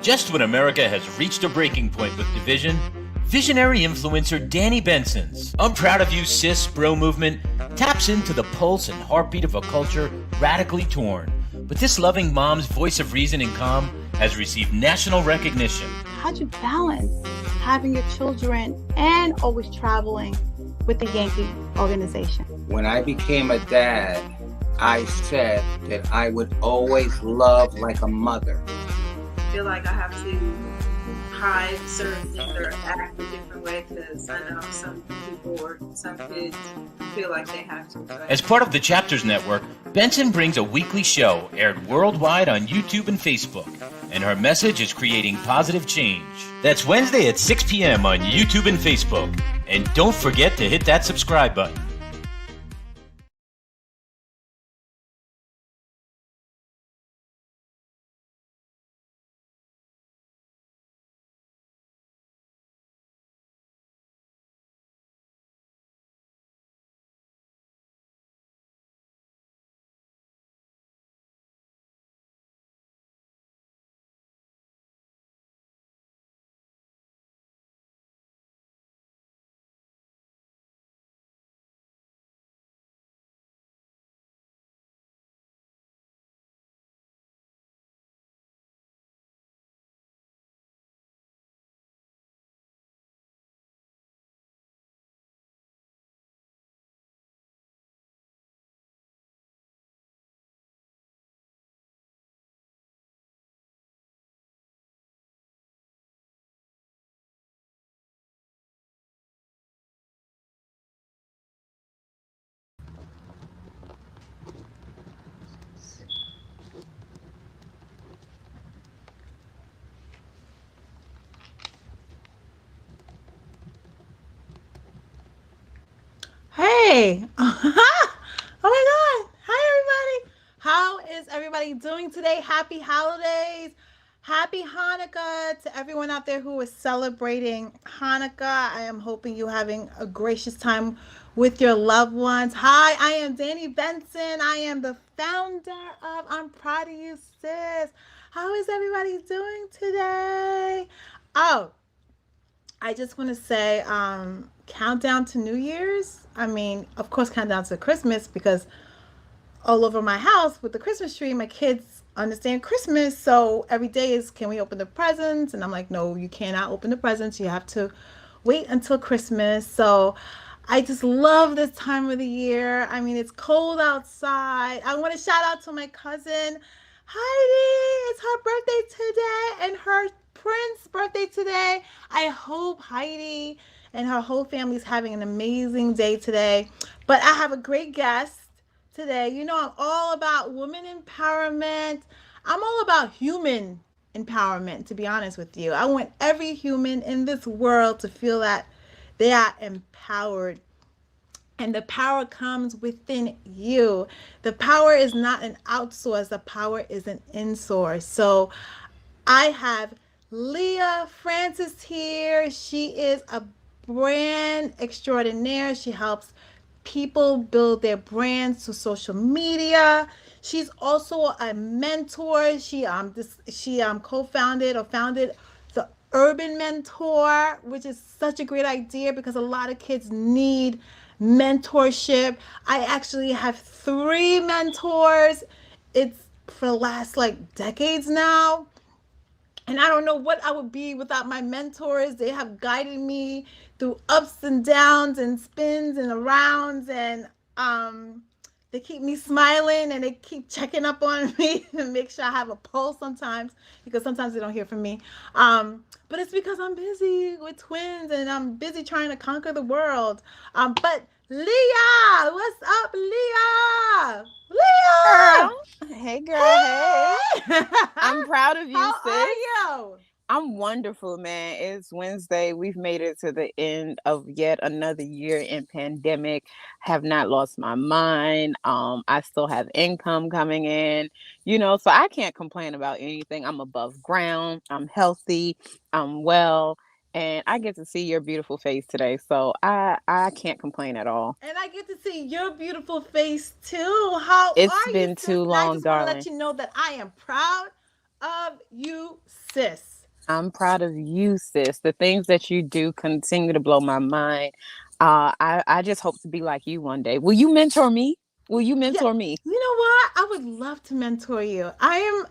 Just when America has reached a breaking point with division, visionary influencer Danny Benson's I'm Proud of You Sis Bro movement taps into the pulse and heartbeat of a culture radically torn. But this loving mom's voice of reason and calm has received national recognition. How'd you balance having your children and always traveling with the Yankee organization? When I became a dad, I said that I would always love like a mother. I feel like I have to hide certain things or act a different way because I know some people or some kids feel like they have to. As part of the Chapters Network, Benson brings a weekly show aired worldwide on YouTube and Facebook, and her message is creating positive change. That's Wednesday at 6 p.m. on YouTube and Facebook. And don't forget to hit that subscribe button. Hey! Oh my God! Hi, everybody! How is everybody doing today? Happy holidays! Happy Hanukkah to everyone out there who is celebrating Hanukkah. I am hoping you're having a gracious time with your loved ones. Hi, I am Danny Benson. I am the founder of I'm Proud of You Sis. How is everybody doing today? Oh, I just want to say, countdown to New Year's. I mean, of course, countdown to Christmas, because all over my house with the Christmas tree, my kids understand Christmas. So every day is, can we open the presents? And I'm like, no, you cannot open the presents. You have to wait until Christmas. So I just love this time of the year. I mean, it's cold outside. I want to shout out to my cousin, Heidi. It's her birthday today and her Prince's birthday today. I hope Heidi and her whole family is having an amazing day today. But I have a great guest today. You know, I'm all about women empowerment. I'm all about human empowerment, to be honest with you. I want every human in this world to feel that they are empowered. And the power comes within you. The power is not an outsource. The power is an insource. So I have Leah Francis here. She is a brand extraordinaire. She helps people build their brands through social media. She's also a mentor. She co-founded or founded the Urban Mentor, which is such a great idea because a lot of kids need mentorship. I actually have 3 mentors. It's for the last decades now. And I don't know what I would be without my mentors. They have guided me through ups and downs and spins and arounds, and they keep me smiling and they keep checking up on me and make sure I have a pulse sometimes, because sometimes they don't hear from me. But it's because I'm busy with twins and I'm busy trying to conquer the world. But Leah, what's up, Leah? Leah! Hey, girl. Hey. I'm proud of you, How sis. are you? I'm wonderful, man. It's Wednesday. We've made it to the end of yet another year in pandemic. Have not lost my mind. I still have income coming in, so I can't complain about anything. I'm above ground. I'm healthy. I'm well. And I get to see your beautiful face today. So I can't complain at all. And I get to see your beautiful face too. How It's are been you, too sis? long, I just want to darling. let you know that I am proud of you, sis. I'm proud of you, sis. The things that you do continue to blow my mind. I just hope to be like you one day. Will you mentor me? Will you Yeah, mentor me? you know what? I would love to mentor you. I am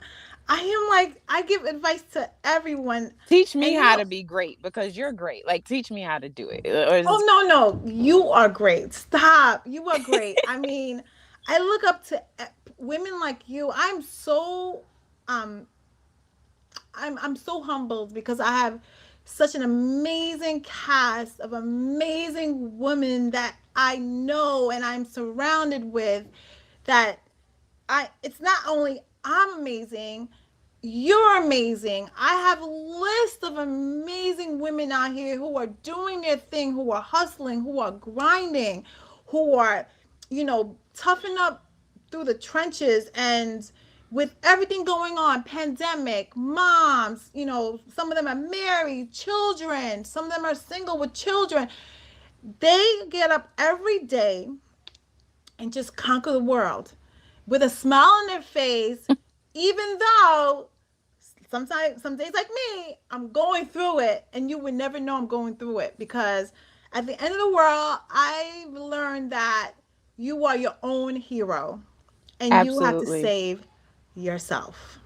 like I give advice to everyone, Teach me and how to be great because you're great. Like, teach me how to do it. Or oh no, you are great. Stop. You are great. I mean, I look up to women like you. Um I'm so humbled because I have such an amazing cast of amazing women that I know and I'm surrounded with, that I it's not only I'm amazing, you're amazing. I have a list of amazing women out here who are doing their thing, who are hustling, who are grinding, who are, toughing up through the trenches, and with everything going on, pandemic, moms, some of them are married, children, some of them are single with children. They get up every day and just conquer the world with a smile on their face, even though sometimes, some days like me, I'm going through it, and you would never know I'm going through it, because at the end of the world, I've learned that you are your own hero and you have to absolutely. save yourself.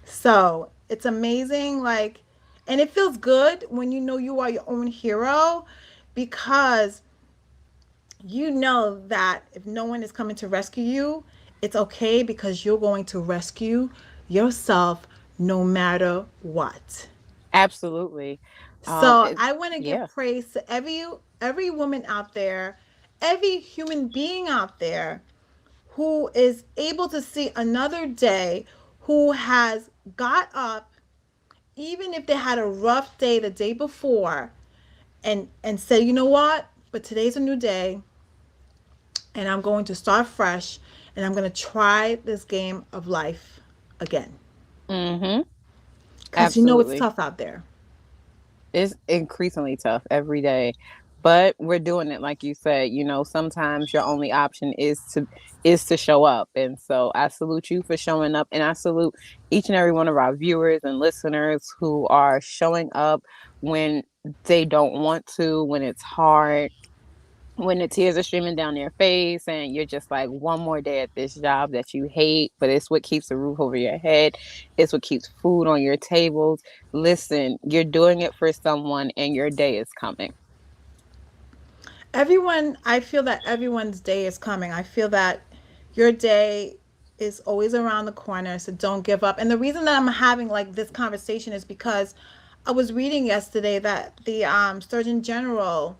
So it's amazing, like, and it feels good when you know you are your own hero, because you know that if no one is coming to rescue you, it's okay, because you're going to rescue yourself no matter what. Absolutely. So It, I want to give yeah. praise to every woman out there, every human being out there who is able to see another day, who has got up even if they had a rough day the day before, and said, you know what? But today's a new day, and I'm going to start fresh, and I'm going to try this game of life again. Mm-hmm. Because it's Absolutely. tough out there. It's increasingly tough every day. But we're doing it like you said, sometimes your only option is to show up. And so I salute you for showing up, and I salute each and every one of our viewers and listeners who are showing up when they don't want to, when it's hard, when the tears are streaming down their face and you're just like, one more day at this job that you hate, but it's what keeps the roof over your head. It's what keeps food on your tables. Listen, you're doing it for someone and your day is coming. I feel that everyone's day is coming. I feel that your day is always around the corner, so don't give up. And the reason that I'm having like this conversation is because I was reading yesterday that the Surgeon General,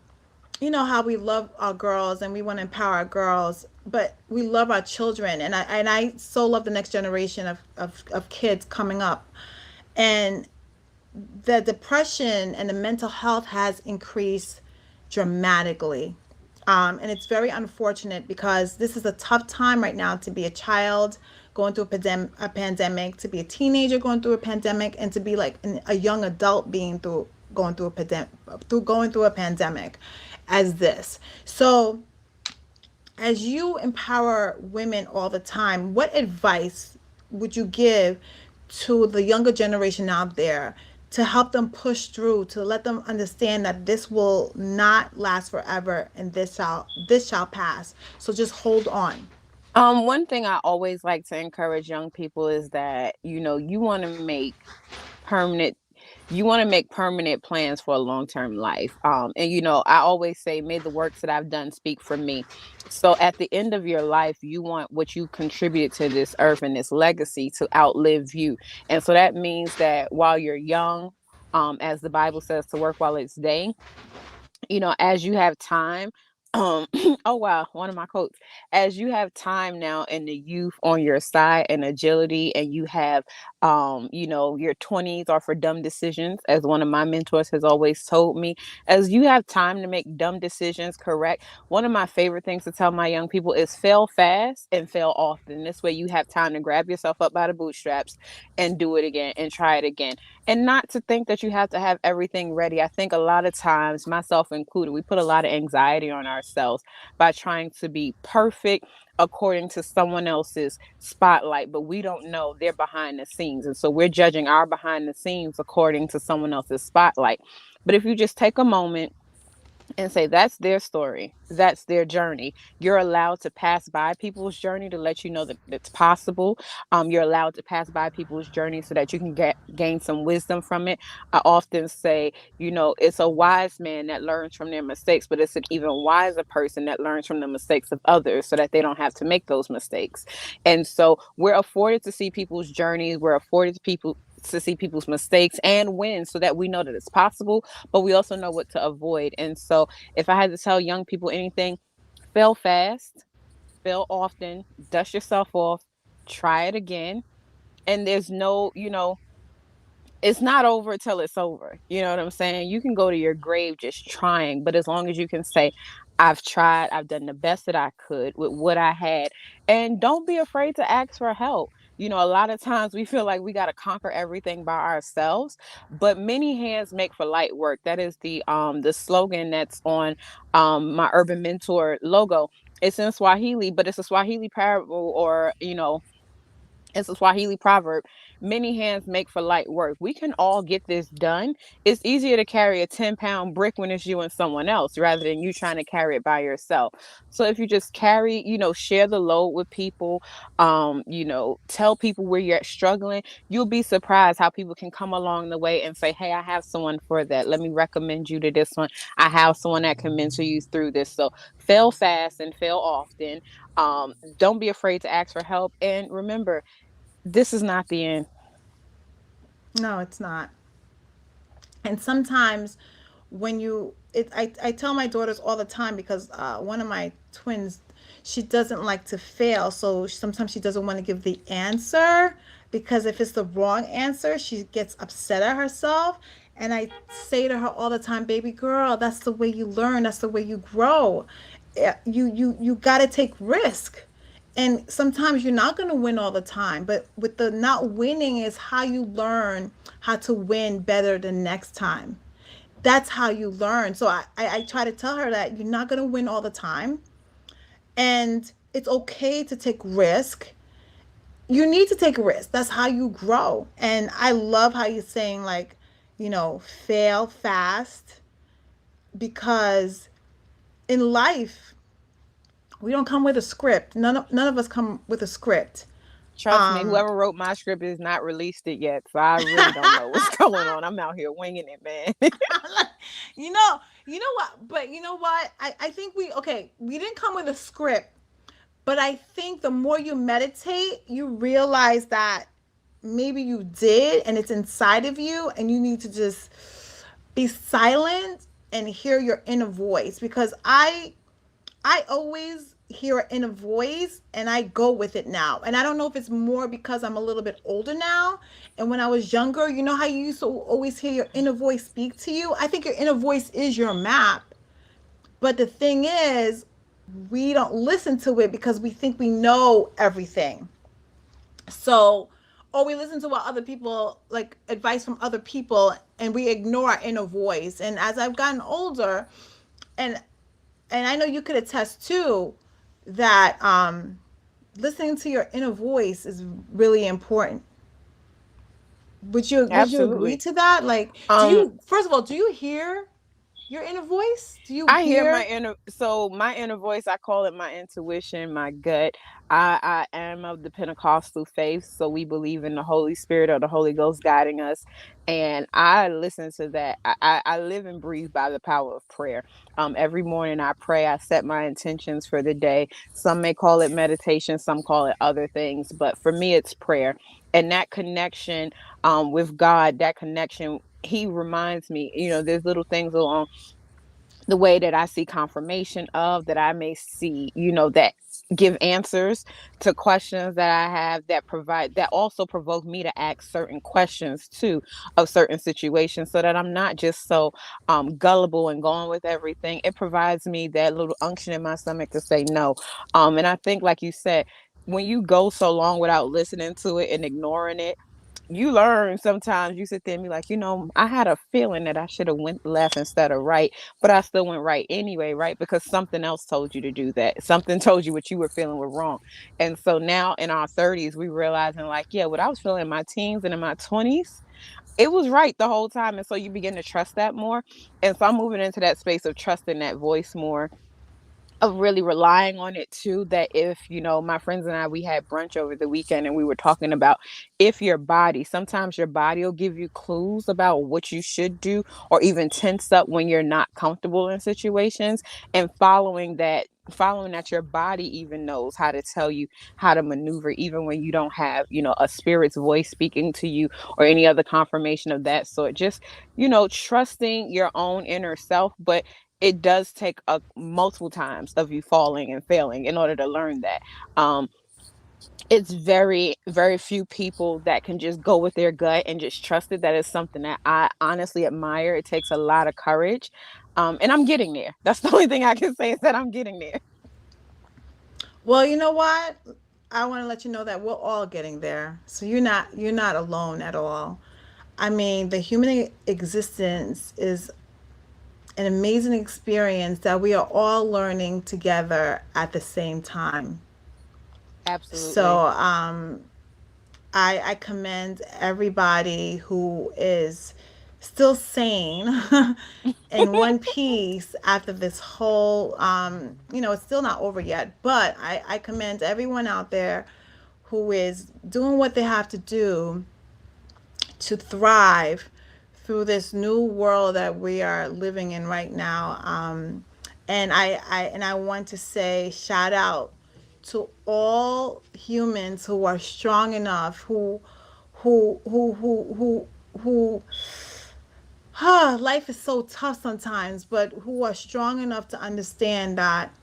you know how we love our girls and we want to empower our girls, but we love our children, and I so love the next generation of kids coming up. And the depression and the mental health has increased dramatically. And it's very unfortunate, because this is a tough time right now to be a child going through a pandemic, to be a teenager going through a pandemic, and to be like a young adult going through a pandemic as this. So as you empower women all the time, what advice would you give to the younger generation out there to help them push through, to let them understand that this will not last forever, and this shall pass. So just hold on. One thing I always like to encourage young people is that, permanent you want to make permanent plans for a long-term life. And I always say, may the works that I've done speak for me. So at the end of your life, you want what you contributed to this earth and this legacy to outlive you. And so that means that while you're young, as the Bible says, to work while it's day, as you have time, um oh wow, one of my quotes, as you have time now and the youth on your side and agility, and you have your 20s are for dumb decisions, as one of my mentors has always told me. As you have time to make dumb decisions, correct, one of my favorite things to tell my young people is fail fast and fail often. This way you have time to grab yourself up by the bootstraps and do it again and try it again, and not to think that you have to have everything ready. I think a lot of times, myself included, we put a lot of anxiety on ourselves by trying to be perfect, according to someone else's spotlight, but we don't know their behind the scenes. And so we're judging our behind the scenes according to someone else's spotlight. But if you just take a moment and say that's their story, that's their journey, you're allowed to pass by people's journey to let you know that it's possible. You're allowed to pass by people's journey so that you can gain some wisdom from it. I often say, it's a wise man that learns from their mistakes, but it's an even wiser person that learns from the mistakes of others so that they don't have to make those mistakes. And so we're afforded to see people's journeys, we're afforded to see people's mistakes and wins so that we know that it's possible, but we also know what to avoid. And so if I had to tell young people anything, fail fast, fail often, dust yourself off, try it again. And there's no, it's not over till it's over. You know what I'm saying? You can go to your grave just trying, but as long as you can say, I've tried, I've done the best that I could with what I had. And don't be afraid to ask for help. A lot of times we feel like we got to conquer everything by ourselves, but many hands make for light work. That is the slogan that's on my Urban Mentor logo. It's in Swahili, but it's a Swahili parable, or it's a Swahili proverb. Many hands make for light work. We can all get this done. It's easier to carry a 10-pound brick when it's you and someone else rather than you trying to carry it by yourself. So if you just carry, share the load with people, tell people where you're struggling, you'll be surprised how people can come along the way and say, hey, I have someone for that. Let me recommend you to this one. I have someone that can mentor you through this. So fail fast and fail often. Don't be afraid to ask for help. And remember, this is not the end. No, it's not. And sometimes I tell my daughters all the time because one of my twins, she doesn't like to fail. So sometimes she doesn't want to give the answer because if it's the wrong answer, she gets upset at herself. And I say to her all the time, baby girl, that's the way you learn. That's the way you grow. You got to take risk. And sometimes you're not going to win all the time, but with the not winning is how you learn how to win better the next time. That's how you learn. So I try to tell her that you're not going to win all the time, and it's okay to take risk. You need to take a risk. That's how you grow. And I love how you're saying, like, fail fast, because in life we don't come with a script. None of us come with a script. Trust me, whoever wrote my script has not released it yet, so I really don't know what's going on. I'm out here winging it, man. you know what? But you know what? I think we didn't come with a script, but I think the more you meditate, you realize that maybe you did, and it's inside of you, and you need to just be silent and hear your inner voice, because I always hear it in a voice and I go with it now. And I don't know if it's more because I'm a little bit older now. And when I was younger, you know how you used to always hear your inner voice speak to you? I think your inner voice is your map. But the thing is, we don't listen to it because we think we know everything. So, or we listen to what other people, like advice from other people, and we ignore our inner voice. And as I've gotten older, and I know you could attest too, that listening to your inner voice is really important. Would you agree to that? Like, first of all, do you hear your inner voice? I hear my inner voice, I call it my intuition, my gut. I am of the Pentecostal faith, so we believe in the Holy Spirit or the Holy Ghost guiding us, and I listen to that. I live and breathe by the power of prayer. Every morning I pray, I set my intentions for the day. Some may call it meditation, some call it other things, but for me it's prayer. And that connection with God, that connection, he reminds me, there's little things along the way that I see confirmation of, that I may see, that give answers to questions that I have, that also provoke me to ask certain questions too of certain situations, so that I'm not just so gullible and going with everything. It provides me that little unction in my stomach to say no. And I think, like you said, when you go so long without listening to it and ignoring it, you learn sometimes. You sit there and be like, I had a feeling that I should have went left instead of right, but I still went right anyway, right? Because something else told you to do that. Something told you what you were feeling were wrong. And so now in our 30s, we realizing like, yeah, what I was feeling in my teens and in my 20s, it was right the whole time. And so you begin to trust that more. And so I'm moving into that space of trusting that voice more, of really relying on it too. That if, my friends and I, we had brunch over the weekend and we were talking about, if your body, sometimes your body will give you clues about what you should do, or even tense up when you're not comfortable in situations, and following that your body even knows how to tell you how to maneuver, even when you don't have, a spirit's voice speaking to you, or any other confirmation of that sort. Just, trusting your own inner self. But it does take multiple times of you falling and failing in order to learn that. Um, it's very, very few people that can just go with their gut and just trust it. That is something that I honestly admire. It takes a lot of courage. And I'm getting there. That's the only thing I can say, is that I'm getting there. Well, you know what? I want to let you know that we're all getting there. So you're not alone at all. I mean, the human existence is an amazing experience that we are all learning together at the same time. So Absolutely. I commend everybody who is still sane in one piece after this whole, it's still not over yet, but I commend everyone out there who is doing what they have to do to thrive through this new world that we are living in right now. And I want to say shout out to all humans who are strong enough, who life is so tough sometimes, but who are strong enough to understand that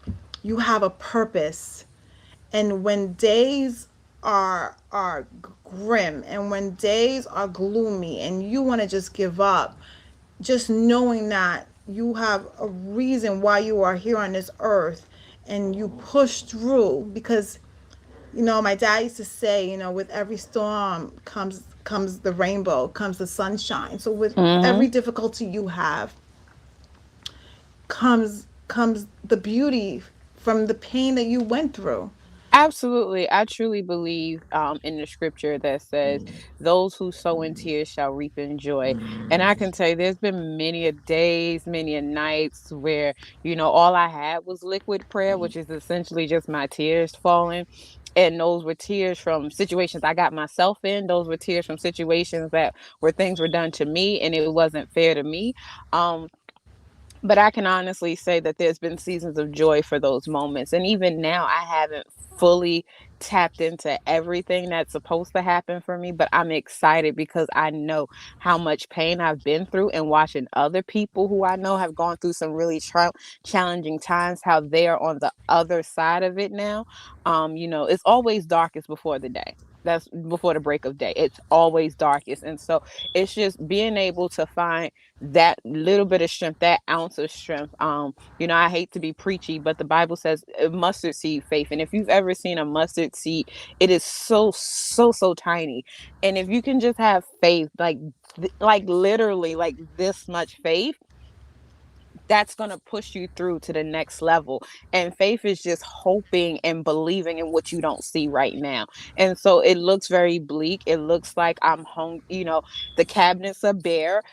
you have a purpose. And when days are grim, and when days are gloomy and you want to just give up, just knowing that you have a reason why you are here on this earth, and you push through. Because my dad used to say, with every storm comes the rainbow, comes the sunshine. So with every Hmm. difficulty you have comes the beauty from the pain that you went through. Absolutely. I truly believe in the scripture that says, those who sow in tears shall reap in joy. And I can tell you, there's been many a days, many a nights where, all I had was liquid prayer, which is essentially just my tears falling. And those were tears from situations I got myself in. Those were tears from situations that where things were done to me and it wasn't fair to me. Um, but I can honestly say that there's been seasons of joy for those moments. And even now, I haven't fully tapped into everything that's supposed to happen for me, but I'm excited because I know how much pain I've been through, and watching other people who I know have gone through some really challenging times, how they are on the other side of it now. It's always darkest before the day. That's before the break of day. It's always darkest. And so it's just being able to find that little bit of strength, that ounce of strength. I hate to be preachy, but the Bible says mustard seed faith. And if you've ever seen a mustard seed, it is so, so, so tiny. And if you can just have faith, like literally like this much faith, that's going to push you through to the next level. And faith is just hoping and believing in what you don't see right now. And so it looks very bleak. It looks like I'm home, the cabinets are bare.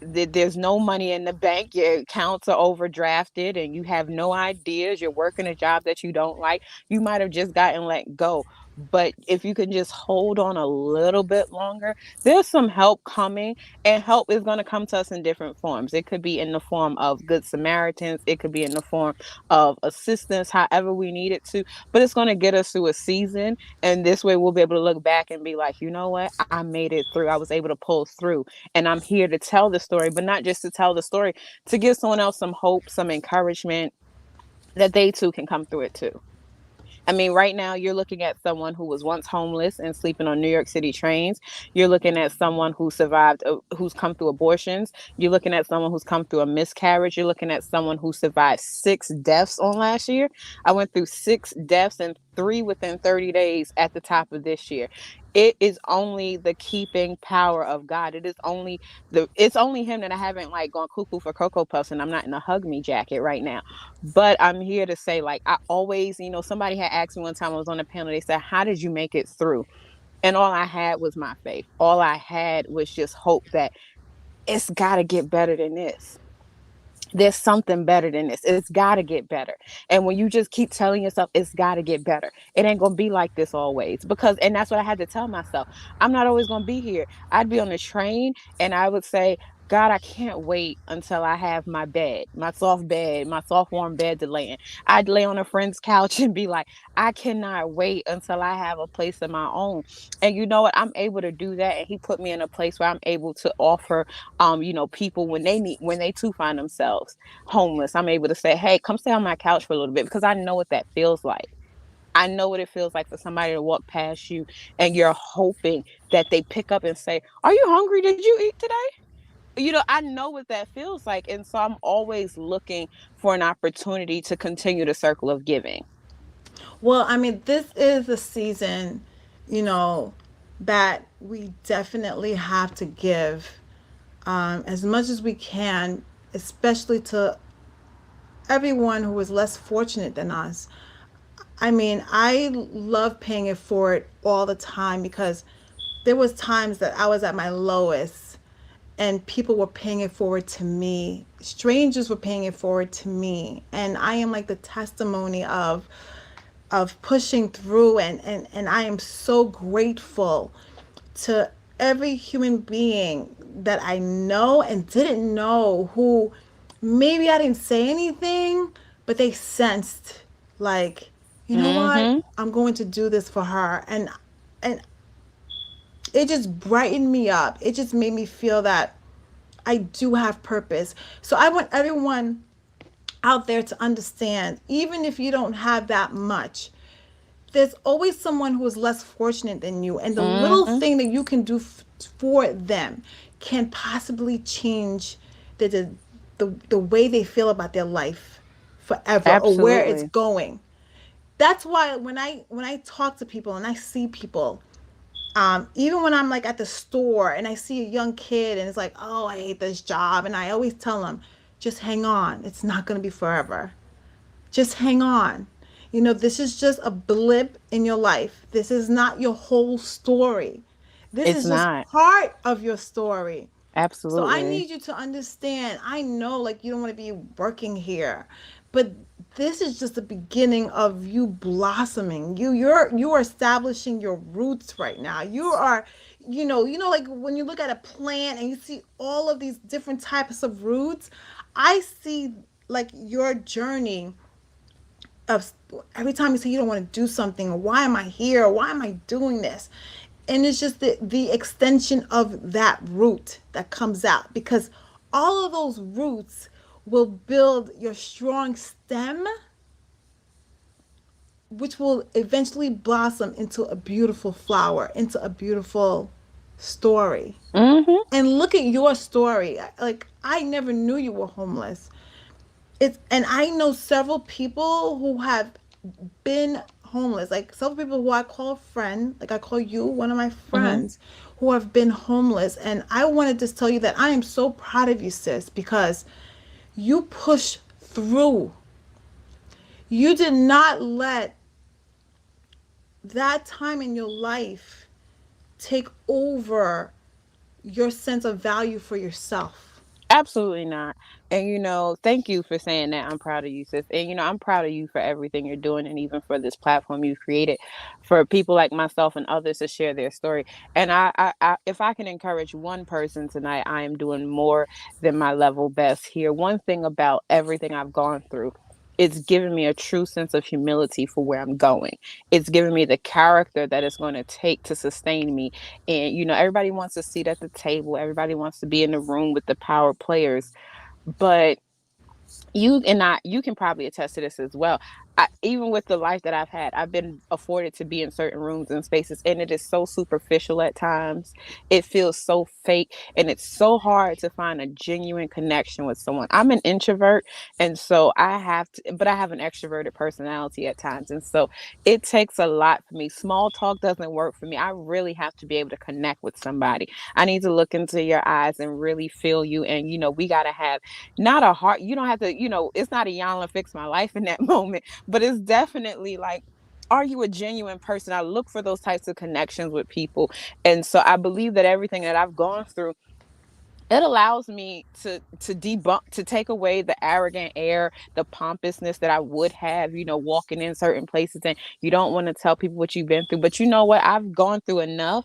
There's no money in the bank. Your accounts are overdrafted and you have no ideas. You're working a job that you don't like. You might have just gotten let go. But if you can just hold on a little bit longer, there's some help coming, and help is going to come to us in different forms. It could be in the form of good Samaritans, it could be in the form of assistance, however we need it to, but it's going to get us through a season. And this way we'll be able to look back and be like, you know what, I made it through. I was able to pull through, and I'm here to tell the story, but not just to tell the story, to give someone else some hope, some encouragement, that they too can come through it too. I mean, right now you're looking at someone who was once homeless and sleeping on New York City trains. You're looking at someone who survived, who's come through abortions. You're looking at someone who's come through a miscarriage. You're looking at someone who survived 6 deaths on last year. I went through 6 deaths in 3 within 30 days at the top of this year. It is only the keeping power of God. It's only him that I haven't like gone cuckoo for Cocoa Puffs and I'm not in a hug me jacket right now. But I'm here to say, like, I always, somebody had asked me one time I was on a panel, they said, how did you make it through? And all I had was my faith. All I had was just hope that it's got to get better than this. There's something better than this. It's got to get better. And when you just keep telling yourself it's got to get better, it ain't going to be like this always. And that's what I had to tell myself. I'm not always going to be here. I'd be on the train and I would say, God, I can't wait until I have my bed, my soft warm bed to lay in. I'd lay on a friend's couch and be like, I cannot wait until I have a place of my own. And you know what? I'm able to do that. And he put me in a place where I'm able to offer people when they too find themselves homeless, I'm able to say, hey, come stay on my couch for a little bit, because I know what that feels like. I know what it feels like for somebody to walk past you and you're hoping that they pick up and say, are you hungry? Did you eat today? I know what that feels like. And so I'm always looking for an opportunity to continue the circle of giving. Well, I mean, this is a season, that we definitely have to give as much as we can, especially to everyone who is less fortunate than us. I mean, I love paying it forward all the time because there was times that I was at my lowest and people were paying it forward to me. Strangers were paying it forward to me. And I am like the testimony of pushing through, and I am so grateful to every human being that I know and didn't know, who maybe I didn't say anything, but they sensed, like, you know what, I'm going to do this for her. And it just brightened me up. It just made me feel that I do have purpose. So I want everyone out there to understand, even if you don't have that much, there's always someone who is less fortunate than you, and the little thing that you can do for them can possibly change the way they feel about their life forever. Absolutely. Or where it's going. That's why when I talk to people and I see people, even when I'm like at the store and I see a young kid and it's like, oh, I hate this job, and I always tell them, just hang on. It's not going to be forever. Just hang on. This is just a blip in your life. This is not your whole story. This is just part of your story. Absolutely. So I need you to understand. I know, like, you don't want to be working here, but this is just the beginning of you blossoming. You are establishing your roots right now. You are, like when you look at a plant and you see all of these different types of roots, I see like your journey of every time you say you don't want to do something, or why am I here, or why am I doing this, and it's just the extension of that root that comes out, because all of those roots will build your strong stem, which will eventually blossom into a beautiful flower, into a beautiful story. And look at your story. Like, I never knew you were homeless. And I know several people who have been homeless, like several people who I call a friend, like I call you one of my friends, who have been homeless. And I want to just tell you that I am so proud of you, sis, because you pushed through. You did not let that time in your life take over your sense of value for yourself. Absolutely not. And thank you for saying that. I'm proud of you, sis. And I'm proud of you for everything you're doing, and even for this platform you've created for people like myself and others to share their story. And if I can encourage one person tonight, I am doing more than my level best here. One thing about everything I've gone through, it's given me a true sense of humility for where I'm going. It's given me the character that it's going to take to sustain me. And, everybody wants a seat at the table. Everybody wants to be in the room with the power players. But you can probably attest to this as well. even with the life that I've had, I've been afforded to be in certain rooms and spaces, and it is so superficial at times. It feels so fake, and it's so hard to find a genuine connection with someone. I'm an introvert, and so I have to, but I have an extroverted personality at times, and so it takes a lot for me. Small talk doesn't work for me. I really have to be able to connect with somebody. I need to look into your eyes and really feel you, and we got to have not a heart. You don't have to, it's not a y'all fix my life in that moment, but it's definitely like, are you a genuine person? I look for those types of connections with people. And so I believe that everything that I've gone through, it allows me to debunk, to take away the arrogant air, the pompousness that I would have, walking in certain places, and you don't want to tell people what you've been through. But you know what? I've gone through enough,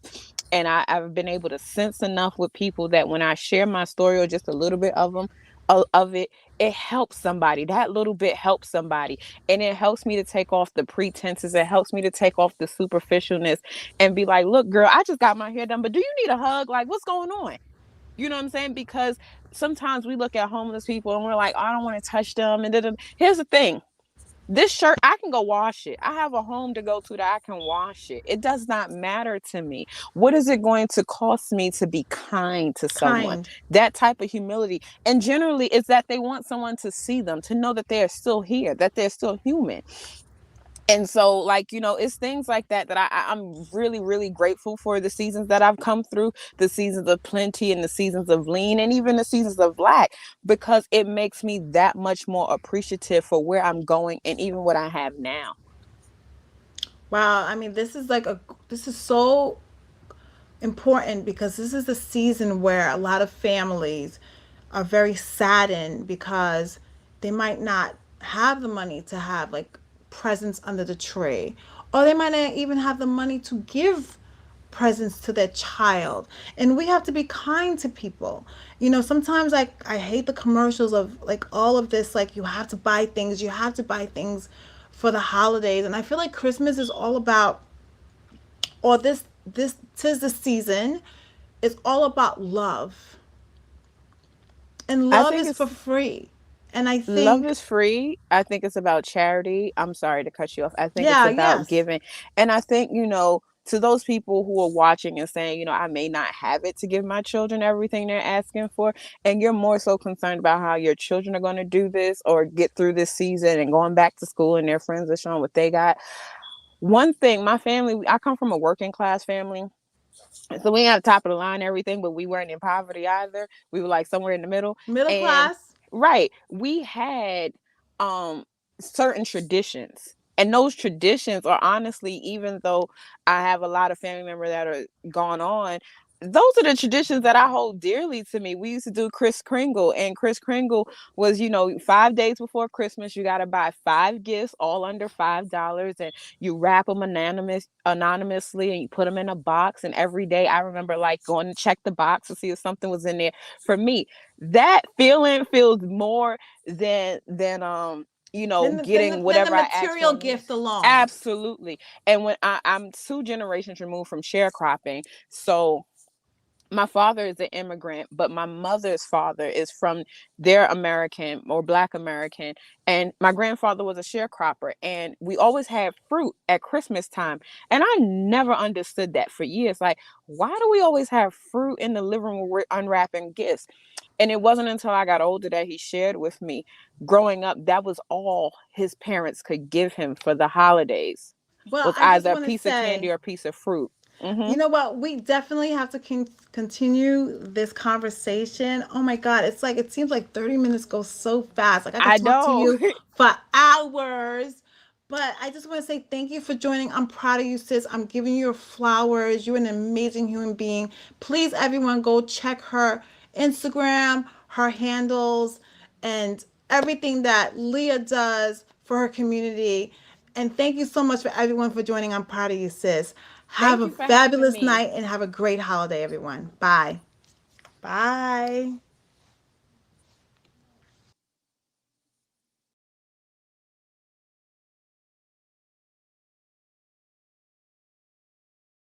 and I've been able to sense enough with people that when I share my story, or just a little bit of it, it helps somebody. That little bit helps somebody. And it helps me to take off the pretenses. It helps me to take off the superficialness and be like, look, girl, I just got my hair done, but do you need a hug? Like, what's going on? You know what I'm saying? Because sometimes we look at homeless people and we're like, I don't want to touch them. And here's the thing. This shirt, I can go wash it. I have a home to go to that I can wash it. It does not matter to me. What is it going to cost me to be kind to someone? Kind. That type of humility. And generally, it's that they want someone to see them, to know that they are still here, that they're still human. And so, like, it's things like that I'm really, really grateful for the seasons that I've come through, the seasons of plenty and the seasons of lean and even the seasons of lack, because it makes me that much more appreciative for where I'm going and even what I have now. Wow, I mean, this is so important because this is the season where a lot of families are very saddened because they might not have the money to have like presents under the tree, or they might not even have the money to give presents to their child. And we have to be kind to people. Sometimes like I hate the commercials of like all of this, like you have to buy things for the holidays. And I feel like Christmas is all about, or this tis the season, is all about love. And I love think is for free. And I love think, is free. I think it's about charity. I'm sorry to cut you off. I think it's yeah, about yes. giving. And I think, to those people who are watching and saying, I may not have it to give my children everything they're asking for, and you're more so concerned about how your children are going to do this or get through this season and going back to school and their friends are showing what they got. One thing, my family, I come from a working class family. So we ain't at the top of the line, everything, but we weren't in poverty either. We were like somewhere in the middle. Middle And class. right, we had um certain traditions. And those traditions are honestly, even though I have a lot of family members that are gone on, those are the traditions that I hold dearly to me. We used to do Kris Kringle, and Kris Kringle was, 5 days before Christmas, you got to buy 5 gifts, all under $5, and you wrap them anonymously, and you put them in a box. And every day, I remember like going to check the box to see if something was in there for me. That feeling feels more than getting Then the whatever I asked material for. gift alone. Absolutely. And when I'm 2 generations removed from sharecropping, so my father is an immigrant, but my mother's father is from their American or Black American. And my grandfather was a sharecropper. And we always had fruit at Christmas time. And I never understood that for years. Like, why do we always have fruit in the living room when we're unwrapping gifts? And it wasn't until I got older that he shared with me. Growing up, that was all his parents could give him for the holidays, Well, was I just either a want to piece of candy say, or a piece of fruit. you know what? We definitely have to continue this conversation. Oh my God. It's like, it seems like 30 minutes go so fast. Like I could I talk to know. you for hours. But I just want to say thank you for joining. I'm proud of you, sis. I'm giving you your flowers. You're an amazing human being. Please, everyone, go check her Instagram, her handles, and everything that Leah does for her community. And thank you so much for everyone for joining. I'm proud of you, sis. Have Thank a you for having fabulous me. night and have a great holiday, everyone. Bye. Bye.